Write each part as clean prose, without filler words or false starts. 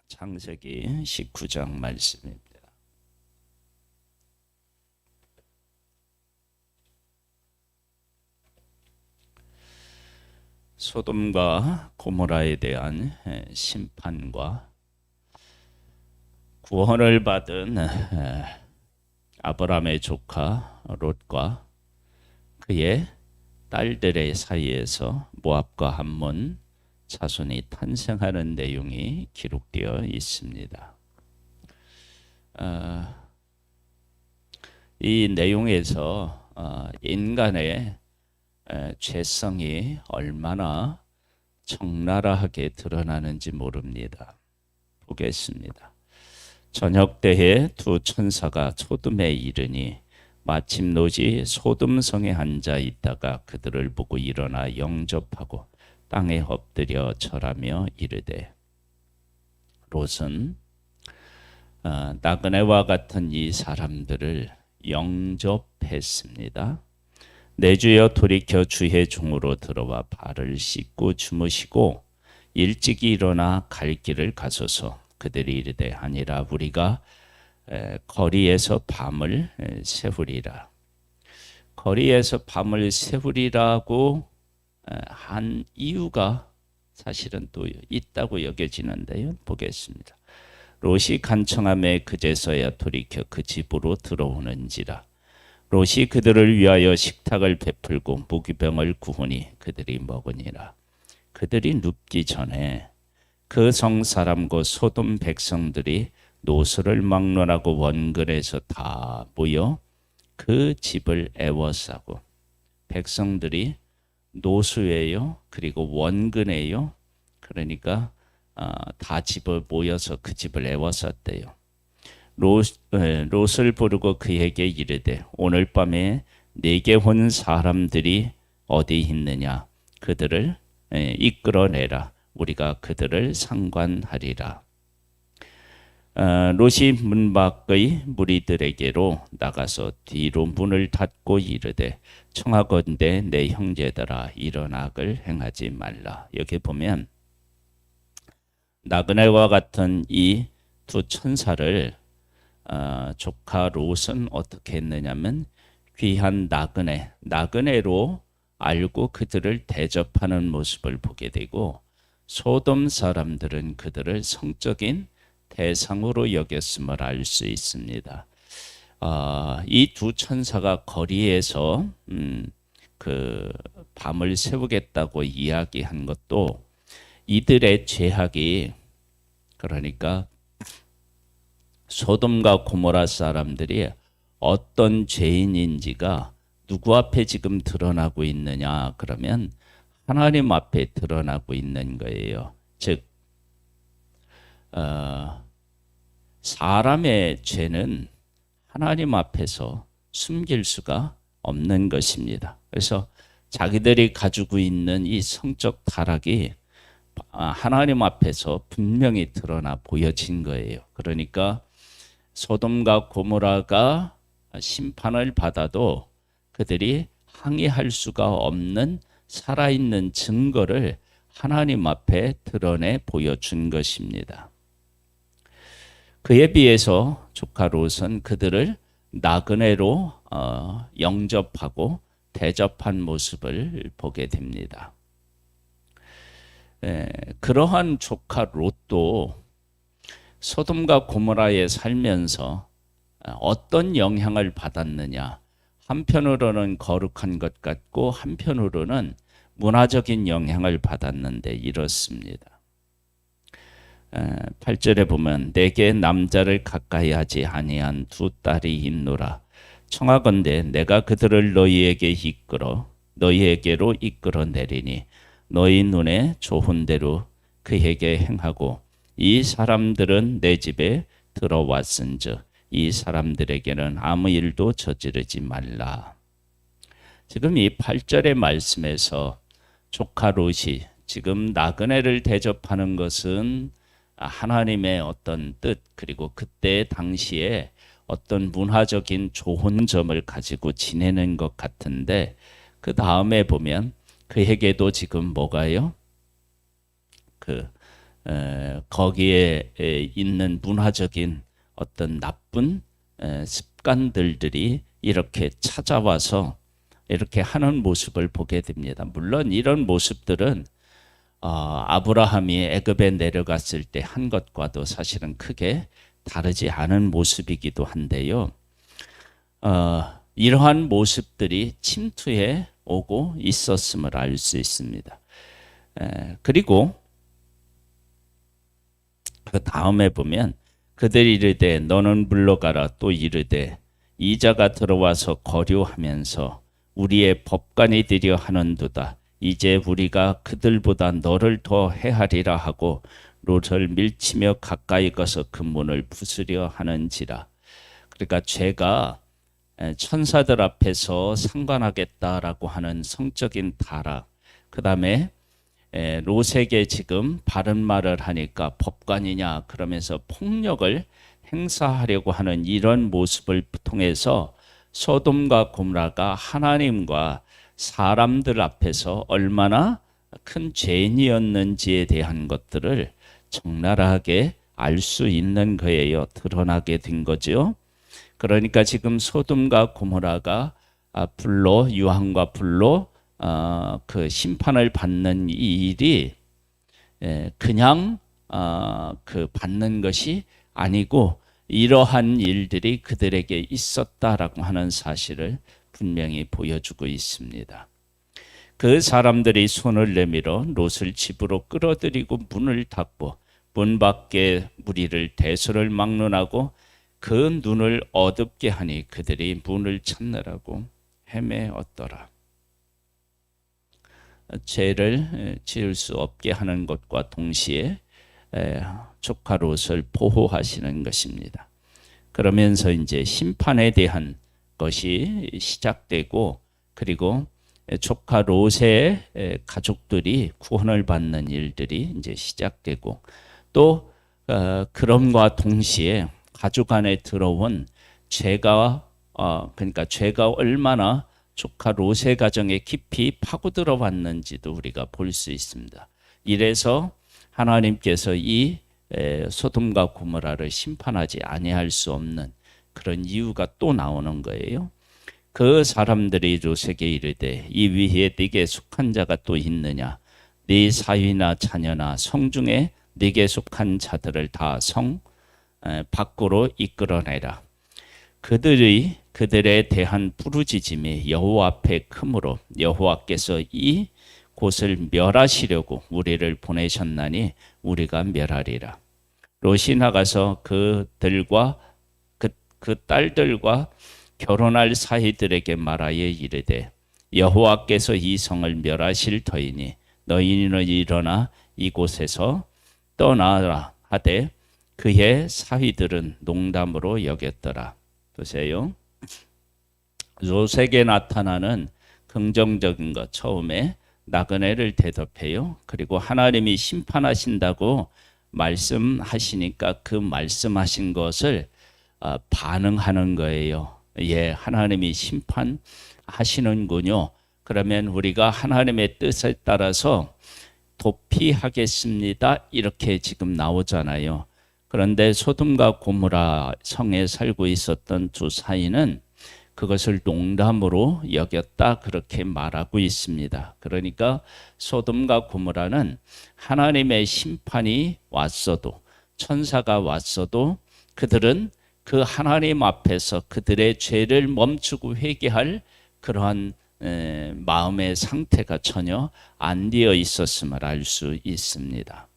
창세기 19장 말씀입니다. 소돔과 고모라에 대한 심판과 구원을 받은 아브라함의 조카 롯과 그의 딸들의 사이에서 모압과 암몬 자손이 탄생하는 내용이 기록되어 있습니다. 이 내용에서 인간의 죄성이 얼마나 적나라하게 드러나는지 모릅니다. 보겠습니다. 저녁 때에 두 천사가 소돔에 이르니 마침 롯이 소돔성에 앉아 있다가 그들을 보고 일어나 영접하고 땅에 엎드려 절하며 이르되, 롯은 나그네와 같은 이 사람들을 영접했습니다. 내 주여 돌이켜 주의 종으로 들어와 발을 씻고 주무시고 일찍이 일어나 갈 길을 가소서. 그들이 이르되, 아니라 우리가 거리에서 밤을 새우리라. 거리에서 밤을 새우리라고 한 이유가 사실은 또 있다고 여겨지는데요. 보겠습니다. 롯이 간청함에 그제서야 돌이켜 그 집으로 들어오는지라. 롯이 그들을 위하여 식탁을 베풀고 무기병을 구우니 그들이 먹으니라. 그들이 눕기 전에 그 성 사람과 소돔 백성들이 노소를 막론하고 원근에서 다 모여 그 집을 애워싸고, 백성들이 노수예요. 그리고 원근에요. 그러니까 다 집을 모여서 그 집을 애워쌌대요. 롯을 부르고 그에게 이르되, 오늘 밤에 네게 온 사람들이 어디 있느냐? 그들을 이끌어내라. 우리가 그들을 상관하리라. 롯이 문 밖의 무리들에게로 나가서 뒤로 문을 닫고 이르되, 청하건대 내 형제들아 일어나길 행하지 말라. 여기 보면 나그네와 같은 이 두 천사를 조카 롯은 어떻게 했느냐면 귀한 나그네로 알고 그들을 대접하는 모습을 보게 되고, 소돔 사람들은 그들을 성적인 대상으로 여겼음을 알 수 있습니다. 이 두 천사가 거리에서 그 밤을 새우겠다고 이야기한 것도 이들의 죄악이, 그러니까 소돔과 고모라 사람들이 어떤 죄인인지가 누구 앞에 지금 드러나고 있느냐? 그러면 하나님 앞에 드러나고 있는 거예요. 즉 사람의 죄는 하나님 앞에서 숨길 수가 없는 것입니다. 그래서 자기들이 가지고 있는 이 성적 타락이 하나님 앞에서 분명히 드러나 보여진 거예요. 그러니까 소돔과 고모라가 심판을 받아도 그들이 항의할 수가 없는 살아있는 증거를 하나님 앞에 드러내 보여준 것입니다. 그에 비해서 조카 롯은 그들을 나그네로 영접하고 대접한 모습을 보게 됩니다. 그러한 조카 롯도 소돔과 고모라에 살면서 어떤 영향을 받았느냐? 한편으로는 거룩한 것 같고 한편으로는 문화적인 영향을 받았는데 이렇습니다. 8절에 보면 내게 남자를 가까이 하지 아니한 두 딸이 있노라. 청하건대 내가 그들을 너희에게로 이끌어 내리니 너희 눈에 좋은 대로 그에게 행하고, 이 사람들은 내 집에 들어왔은즉 이 사람들에게는 아무 일도 저지르지 말라. 지금 이 8절의 말씀에서 조카 롯이 지금 나그네를 대접하는 것은 하나님의 어떤 뜻, 그리고 그때 당시에 어떤 문화적인 좋은 점을 가지고 지내는 것 같은데, 그 다음에 보면 그에게도 지금 뭐가요? 거기에 있는 문화적인 어떤 나쁜 습관들이 이렇게 찾아와서 이렇게 하는 모습을 보게 됩니다. 물론 이런 모습들은 아브라함이 애굽에 내려갔을 때 한 것과도 사실은 크게 다르지 않은 모습이기도 한데요. 이러한 모습들이 침투해 오고 있었음을 알 수 있습니다. 그리고 그 다음에 보면 그들이 이르되 너는 물러가라 또 이르되 이자가 들어와서 거류하면서 우리의 법관이 되려 하는도다. 이제 우리가 그들보다 너를 더 해하리라 하고 롯을 밀치며 가까이 가서 그 문을 부수려 하는지라. 그러니까 죄가 천사들 앞에서 상관하겠다라고 하는 성적인 타락, 그 다음에 롯에게 지금 바른 말을 하니까 법관이냐 그러면서 폭력을 행사하려고 하는 이런 모습을 통해서 소돔과 고모라가 하나님과 사람들 앞에서 얼마나 큰 죄인이었는지에 대한 것들을 적나라하게 알 수 있는 거예요. 드러나게 된 거죠. 그러니까 지금 소돔과 고모라가 불로 유황과 불로 그 심판을 받는 이 일이 그냥 그 받는 것이 아니고 이러한 일들이 그들에게 있었다라고 하는 사실을 분명히 보여주고 있습니다. 그 사람들이 손을 내밀어 롯을 집으로 끌어들이고 문을 닫고 문 밖에 무리를 대소를 막론하고 그 눈을 어둡게 하니 그들이 문을 찾느라고 헤매었더라. 죄를 지을 수 없게 하는 것과 동시에 조카 롯을 보호하시는 것입니다. 그러면서 이제 심판에 대한 것이 시작되고 그리고 조카 롯의 가족들이 구원을 받는 일들이 이제 시작되고 또 그럼과 동시에 가족 안에 들어온 죄가 그러니까 죄가 얼마나 조카 롯의 가정에 깊이 파고 들어왔는지도 우리가 볼 수 있습니다. 이래서 하나님께서 이 소돔과 고모라를 심판하지 아니할 수 없는 그런 이유가 또 나오는 거예요. 그 사람들이 롯에게 이르되 이 위에 네게 속한 자가 또 있느냐? 네 사위나 자녀나 성중에 네게 속한 자들을 다 성 밖으로 이끌어내라. 그들에 대한 부르짖음이 여호와 앞에 크므로 여호와께서 이 곳을 멸하시려고 우리를 보내셨나니 우리가 멸하리라. 롯이 나가서 그들과 그 딸들과 결혼할 사이들에게 말하여 이르되 여호와께서 이 성을 멸하실 터이니 너희는 일어나 이곳에서 떠나라 하되 그의 사위들은 농담으로 여겼더라. 보세요. 롯에게 나타나는 긍정적인 것 처음에 나그네를 대접해요. 그리고 하나님이 심판하신다고 말씀하시니까 그 말씀하신 것을 반응하는 거예요. 예, 하나님이 심판하시는군요. 그러면 우리가 하나님의 뜻에 따라서 도피하겠습니다. 이렇게 지금 나오잖아요. 그런데 소돔과 고모라 성에 살고 있었던 두 사이는 그것을 농담으로 여겼다 그렇게 말하고 있습니다. 그러니까 소돔과 고모라는 하나님의 심판이 왔어도 천사가 왔어도 그들은 그 하나님 앞에서 그들의 죄를 멈추고 회개할 그러한 마음의 상태가 전혀 안 되어 있었음을 알 수 있습니다.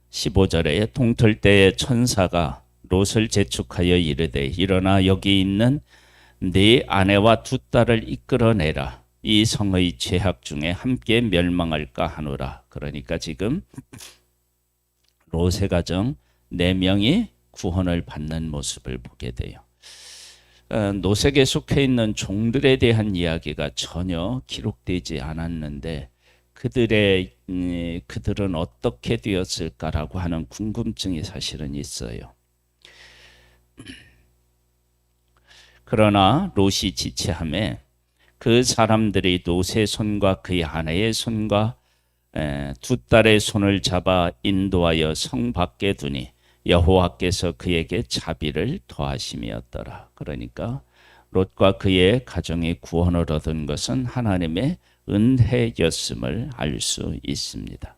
15절에 동틀 때에 천사가 롯을 재촉하여 이르되 일어나 여기 있는 네 아내와 두 딸을 이끌어내라. 이 성의 죄악 중에 함께 멸망할까 하노라. 그러니까 지금 롯의 가정 4명이 구원을 받는 모습을 보게 돼요. 롯에게 속해 있는 종들에 대한 이야기가 전혀 기록되지 않았는데 그들은 어떻게 되었을까라고 하는 궁금증이 사실은 있어요. 그러나 롯이 지체함에 그 사람들이 롯의 손과 그의 아내의 손과 두 딸의 손을 잡아 인도하여 성 밖에 두니 여호와께서 그에게 자비를 더하심이었더라. 그러니까 롯과 그의 가정이 구원을 얻은 것은 하나님의 은혜였음을 알 수 있습니다.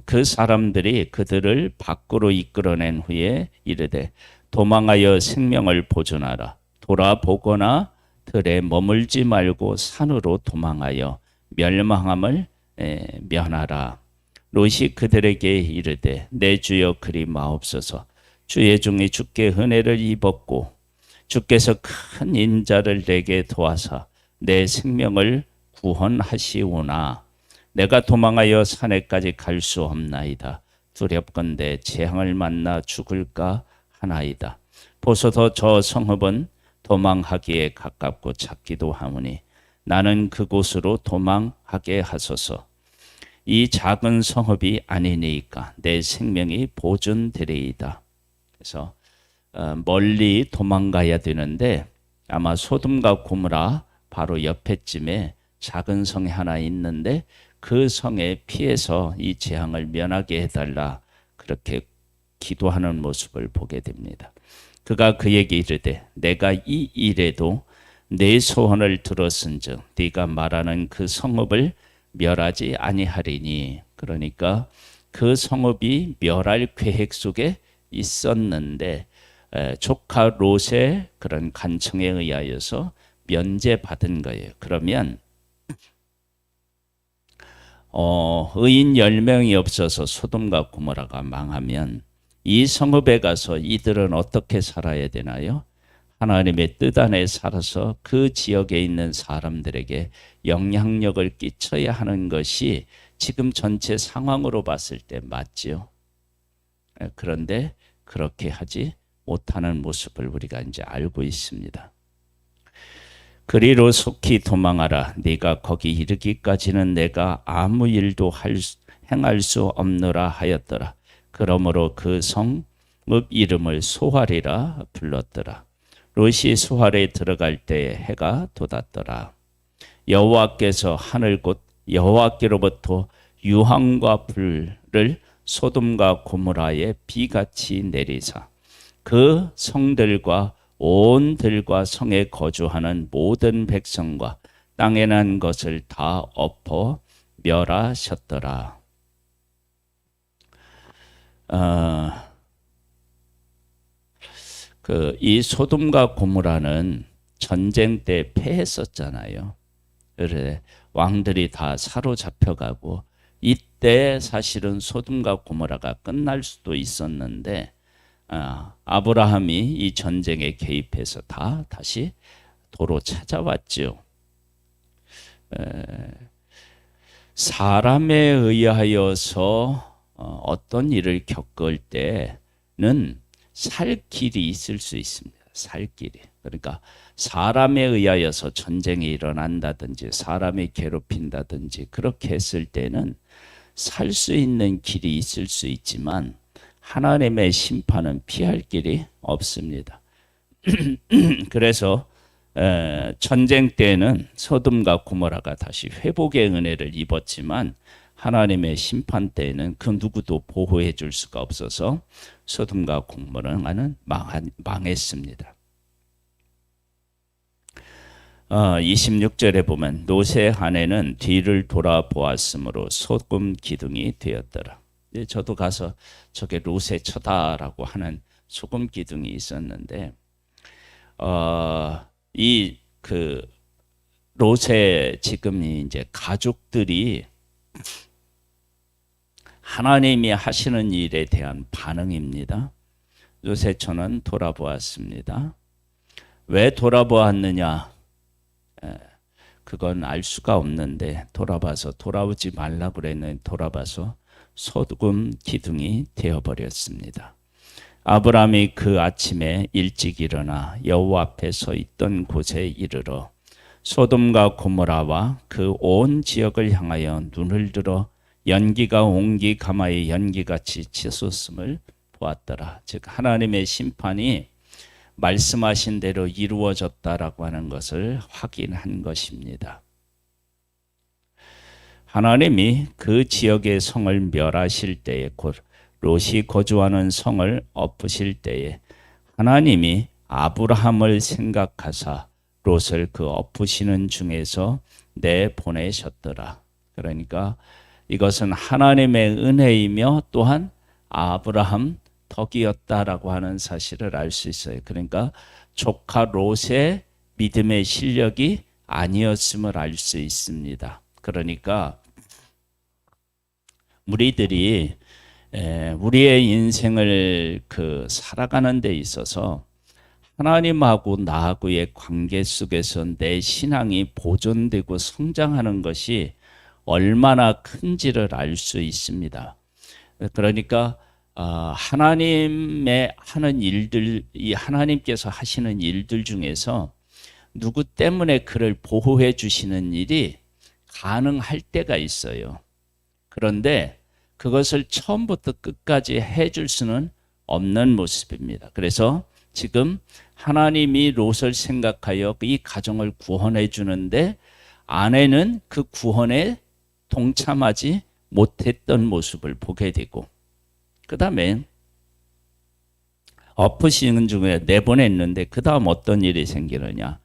그 사람들이 그들을 밖으로 이끌어낸 후에 이르되 도망하여 생명을 보존하라. 돌아보거나 들에 머물지 말고 산으로 도망하여 멸망함을 면하라. 롯이 그들에게 이르되 내 주여 그리 마옵소서. 주의 종이 주께 은혜를 입었고 주께서 큰 인자를 내게 도와사 내 생명을 구원하시오나 내가 도망하여 산에까지 갈 수 없나이다. 두렵건대 재앙을 만나 죽을까 하나이다. 보소서 저 성읍은 도망하기에 가깝고 작기도 하오니 나는 그곳으로 도망하게 하소서. 이 작은 성읍이 아니니까 내 생명이 보존되리이다. 그래서 멀리 도망가야 되는데 아마 소돔과 고모라 바로 옆에쯤에 작은 성이 하나 있는데 그 성에 피해서 이 재앙을 면하게 해달라 그렇게 기도하는 모습을 보게 됩니다. 그가 그에게 이르되 내가 이 일에도 내 소원을 들었은즉 네가 말하는 그 성읍을 멸하지 아니하리니. 그러니까 그 성읍이 멸할 계획 속에 있었는데 조카 롯의 그런 간청에 의하여서 면제받은 거예요. 그러면 의인 10명이 없어서 소돔과 고모라가 망하면 이 성읍에 가서 이들은 어떻게 살아야 되나요? 하나님의 뜻 안에 살아서 그 지역에 있는 사람들에게 영향력을 끼쳐야 하는 것이 지금 전체 상황으로 봤을 때 맞지요. 그런데 그렇게 하지 못하는 모습을 우리가 이제 알고 있습니다. 그리로 속히 도망하라. 네가 거기 이르기까지는 내가 아무 일도 행할 수 없노라 하였더라. 그러므로 그 성읍 이름을 소활이라 불렀더라. 롯이 소활에 들어갈 때에 해가 돋았더라. 여호와께서 하늘 곧 여호와께로부터 유황과 불을 소돔과 고모라에 비같이 내리사 그 성들과 온 들과 성에 거주하는 모든 백성과 땅에 난 것을 다 엎어 멸하셨더라. 이 소돔과 고모라는 전쟁 때 패했었잖아요. 그래 왕들이 다 사로잡혀가고 이때 사실은 소돔과 고모라가 끝날 수도 있었는데 아브라함이 이 전쟁에 개입해서 다시 도로 찾아왔죠. 사람에 의하여서 어떤 일을 겪을 때는 살 길이 있을 수 있습니다. 살 길이. 그러니까 사람에 의하여서 전쟁이 일어난다든지 사람이 괴롭힌다든지 그렇게 했을 때는 살 수 있는 길이 있을 수 있지만 하나님의 심판은 피할 길이 없습니다. 그래서 전쟁 때는 소돔과 고모라가 다시 회복의 은혜를 입었지만 하나님의 심판 때에는 그 누구도 보호해 줄 수가 없어서 소돔과 고모라는 망했습니다. 26절에 보면 롯의 아내는 뒤를 돌아보았으므로 소금 기둥이 되었더라. 저도 가서 저게 롯의 처다라고 하는 소금 기둥이 있었는데 이 롯의 지금 이제 가족들이 하나님이 하시는 일에 대한 반응입니다. 롯의 처는 돌아보았습니다. 왜 돌아보았느냐? 그건 알 수가 없는데 돌아오지 말라고 그랬는데 돌아봐서 소금 기둥이 되어버렸습니다. 아브라함이 그 아침에 일찍 일어나 여호와 앞에 서 있던 곳에 이르러 소돔과 고모라와 그 온 지역을 향하여 눈을 들어 연기가 옹기 가마의 연기같이 치솟음을 보았더라. 즉 하나님의 심판이 말씀하신 대로 이루어졌다라고 하는 것을 확인한 것입니다. 하나님이 그 지역의 성을 멸하실 때에, 곧 롯이 거주하는 성을 엎으실 때에 하나님이 아브라함을 생각하사 롯을 그 엎으시는 중에서 내보내셨더라. 그러니까 이것은 하나님의 은혜이며 또한 아브라함 덕이었다라고 하는 사실을 알 수 있어요. 그러니까 조카 롯의 믿음의 실력이 아니었음을 알 수 있습니다. 그러니까 우리들이 우리의 인생을 살아가는 데 있어서 하나님하고 나하고의 관계 속에서 내 신앙이 보존되고 성장하는 것이 얼마나 큰지를 알 수 있습니다. 그러니까 하나님의 하는 일들, 이 하나님께서 하시는 일들 중에서 누구 때문에 그를 보호해 주시는 일이 가능할 때가 있어요. 그런데 그것을 처음부터 끝까지 해줄 수는 없는 모습입니다. 그래서 지금 하나님이 롯을 생각하여 이 가정을 구원해 주는데 아내는 그 구원에 동참하지 못했던 모습을 보게 되고, 그 다음에 엎으시는 중에 내보냈는데 그 다음 어떤 일이 생기느냐.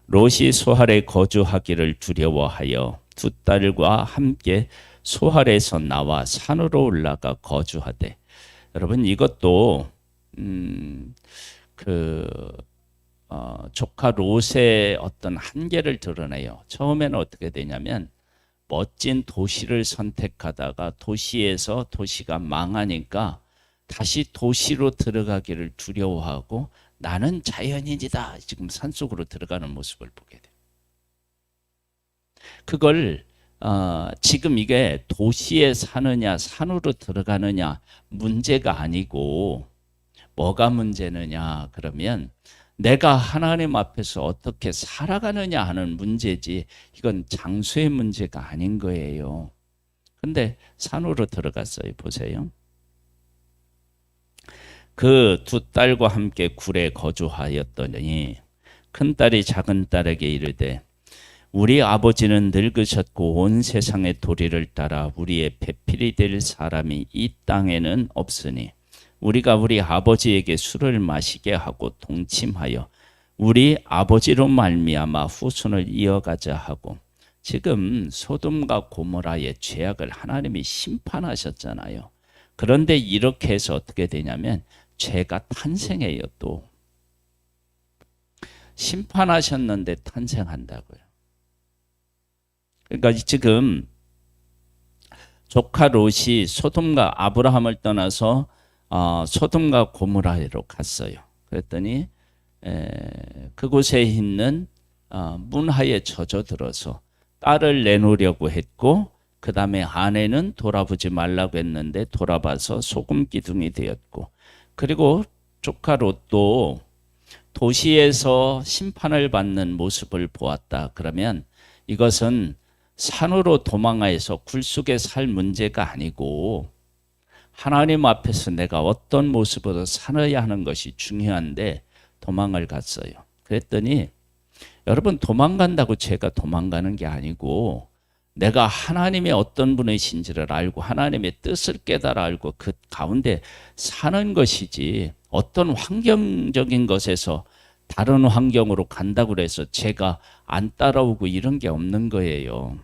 롯이 소할에 거주하기를 두려워하여 두 딸과 함께 소할에서 나와 산으로 올라가 거주하되. 여러분, 이것도 조카 롯의 어떤 한계를 드러내요. 처음에는 어떻게 되냐면 멋진 도시를 선택하다가 도시가 망하니까 다시 도시로 들어가기를 두려워하고 나는 자연인이다. 지금 산속으로 들어가는 모습을 보게 돼요. 그걸 지금 이게 도시에 사느냐 산으로 들어가느냐 문제가 아니고 뭐가 문제느냐 그러면 내가 하나님 앞에서 어떻게 살아가느냐 하는 문제지 이건 장소의 문제가 아닌 거예요. 근데 산으로 들어갔어요. 보세요. 그 두 딸과 함께 굴에 거주하였더니 큰딸이 작은딸에게 이르되 우리 아버지는 늙으셨고 온 세상의 도리를 따라 우리의 배필이 될 사람이 이 땅에는 없으니 우리가 우리 아버지에게 술을 마시게 하고 동침하여 우리 아버지로 말미암아 후손을 이어가자 하고. 지금 소돔과 고모라의 죄악을 하나님이 심판하셨잖아요. 그런데 이렇게 해서 어떻게 되냐면 죄가 탄생해요. 또 심판하셨는데 탄생한다고요. 그러니까 지금 조카 롯이 소돔과 아브라함을 떠나서 소돔과 고모라로 갔어요. 그랬더니 그곳에 있는 문하에 젖어들어서 딸을 내놓으려고 했고, 그 다음에 아내는 돌아보지 말라고 했는데 돌아봐서 소금 기둥이 되었고, 그리고 조카 롯도 도시에서 심판을 받는 모습을 보았다. 그러면 이것은 산으로 도망하여서 굴 속에 살 문제가 아니고 하나님 앞에서 내가 어떤 모습으로 살아야 하는 것이 중요한데 도망을 갔어요. 그랬더니 여러분, 도망간다고 제가 도망가는 게 아니고 내가 하나님의 어떤 분이신지를 알고 하나님의 뜻을 깨달아 알고 그 가운데 사는 것이지, 어떤 환경적인 것에서 다른 환경으로 간다고 해서 제가 안 따라오고 이런 게 없는 거예요.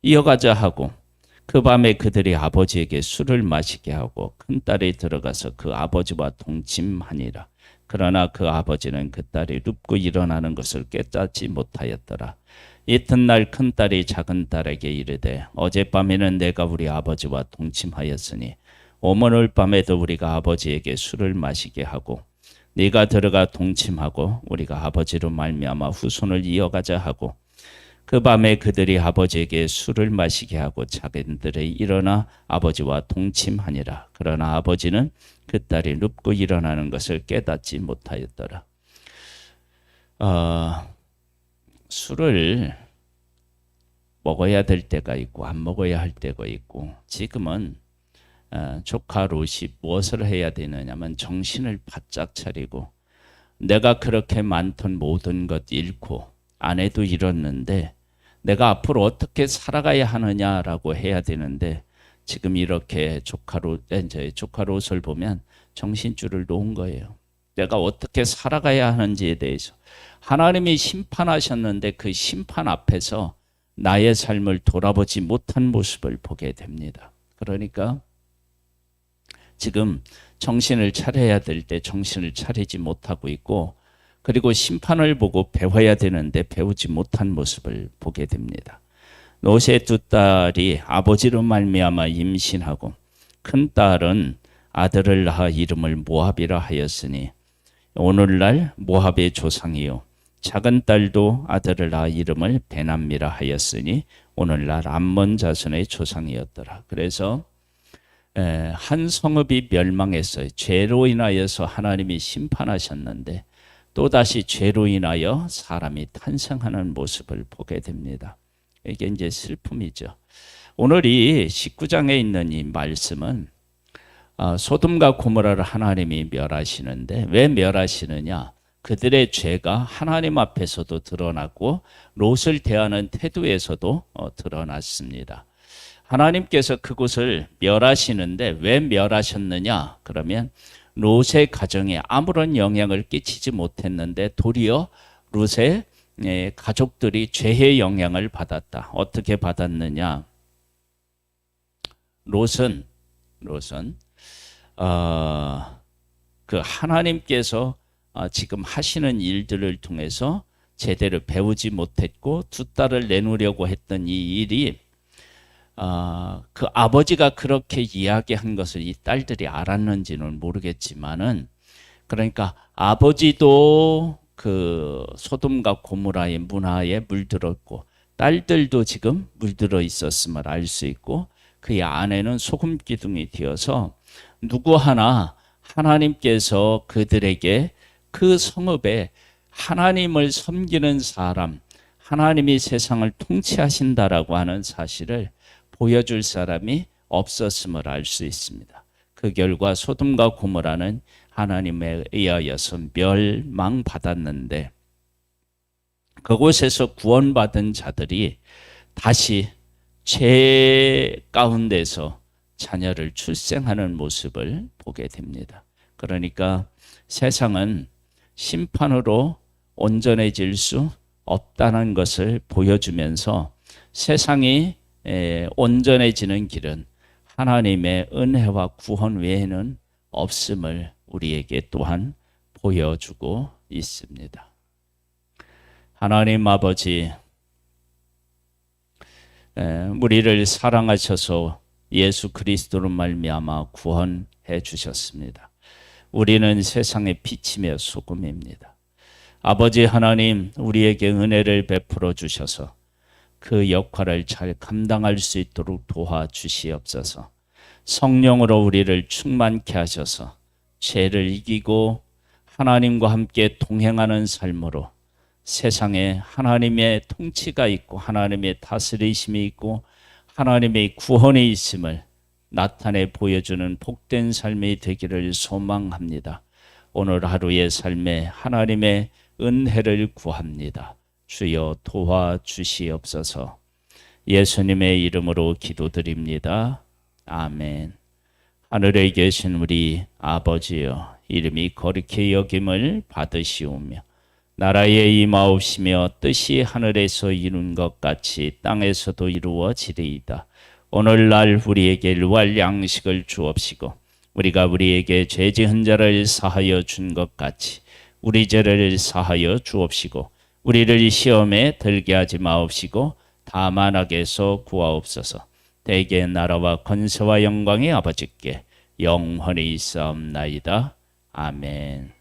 이어가자 하고 그 밤에 그들이 아버지에게 술을 마시게 하고 큰딸이 들어가서 그 아버지와 동침하니라. 그러나 그 아버지는 그 딸이 눕고 일어나는 것을 깨닫지 못하였더라. 이튿날 큰딸이 작은딸에게 이르되 어젯밤에는 내가 우리 아버지와 동침하였으니 오늘 밤에도 우리가 아버지에게 술을 마시게 하고 네가 들어가 동침하고 우리가 아버지로 말미암아 후손을 이어가자 하고. 그 밤에 그들이 아버지에게 술을 마시게 하고 자기들이 일어나 아버지와 동침하니라. 그러나 아버지는 그 딸이 눕고 일어나는 것을 깨닫지 못하였더라. 술을 먹어야 될 때가 있고 안 먹어야 할 때가 있고, 지금은 조카 롯이 무엇을 해야 되느냐면 정신을 바짝 차리고 내가 그렇게 많던 모든 것 잃고 아내도 잃었는데 내가 앞으로 어떻게 살아가야 하느냐라고 해야 되는데 지금 이렇게 조카 롯을 보면 정신줄을 놓은 거예요. 내가 어떻게 살아가야 하는지에 대해서 하나님이 심판하셨는데 그 심판 앞에서 나의 삶을 돌아보지 못한 모습을 보게 됩니다. 그러니까 지금 정신을 차려야 될 때 정신을 차리지 못하고 있고 그리고 심판을 보고 배워야 되는데 배우지 못한 모습을 보게 됩니다. 롯의 두 딸이 아버지로 말미암아 임신하고 큰 딸은 아들을 낳아 이름을 모압이라 하였으니 오늘날 모압의 조상이요 작은 딸도 아들을 낳아 이름을 베남미라 하였으니 오늘날 암몬 자손의 조상이었더라. 그래서 한 성읍이 멸망했어요. 죄로 인하여서 하나님이 심판하셨는데 또다시 죄로 인하여 사람이 탄생하는 모습을 보게 됩니다. 이게 이제 슬픔이죠. 오늘 이 19장에 있는 이 말씀은 소돔과 고모라를 하나님이 멸하시는데 왜 멸하시느냐? 그들의 죄가 하나님 앞에서도 드러났고 롯을 대하는 태도에서도 드러났습니다. 하나님께서 그곳을 멸하시는데 왜 멸하셨느냐? 그러면 롯의 가정에 아무런 영향을 끼치지 못했는데 도리어 롯의 가족들이 죄의 영향을 받았다. 어떻게 받았느냐? 롯은 그 하나님께서 지금 하시는 일들을 통해서 제대로 배우지 못했고 두 딸을 내놓으려고 했던 이 일이 그 아버지가 그렇게 이야기한 것을 이 딸들이 알았는지는 모르겠지만은 그러니까 아버지도 그 소돔과 고모라의 문화에 물들었고 딸들도 지금 물들어 있었음을 알 수 있고 그의 아내는 소금 기둥이 되어서 누구 하나 하나님께서 그들에게 그 성읍에 하나님을 섬기는 사람, 하나님이 세상을 통치하신다라고 하는 사실을 보여줄 사람이 없었음을 알 수 있습니다. 그 결과 소돔과 고모라는 하나님에 의하여서 멸망받았는데 그곳에서 구원받은 자들이 다시 죄 가운데서 자녀를 출생하는 모습을 보게 됩니다. 그러니까 세상은 심판으로 온전해질 수 없다는 것을 보여주면서 세상이 온전해지는 길은 하나님의 은혜와 구원 외에는 없음을 우리에게 또한 보여주고 있습니다. 하나님 아버지, 우리를 사랑하셔서 예수 그리스도로 말미암아 구원해 주셨습니다. 우리는 세상의 빛이며 소금입니다. 아버지 하나님, 우리에게 은혜를 베풀어 주셔서 그 역할을 잘 감당할 수 있도록 도와주시옵소서. 성령으로 우리를 충만케 하셔서 죄를 이기고 하나님과 함께 동행하는 삶으로 세상에 하나님의 통치가 있고 하나님의 다스리심이 있고 하나님의 구원이 있음을 나타내 보여주는 복된 삶이 되기를 소망합니다. 오늘 하루의 삶에 하나님의 은혜를 구합니다. 주여 도와주시옵소서. 예수님의 이름으로 기도드립니다. 아멘. 하늘에 계신 우리 아버지여, 이름이 거룩히 여김을 받으시오며 나라의 임하옵시며 뜻이 하늘에서 이룬 것 같이 땅에서도 이루어지리이다. 오늘날 우리에게 일용할 양식을 주옵시고 우리가 우리에게 죄 지은 자를 사하여 준 것 같이 우리 죄를 사하여 주옵시고 우리를 시험에 들게 하지 마옵시고 다만 악에서 구하옵소서. 대개 나라와 권세와 영광이 아버지께 영원히 있사옵나이다. 아멘.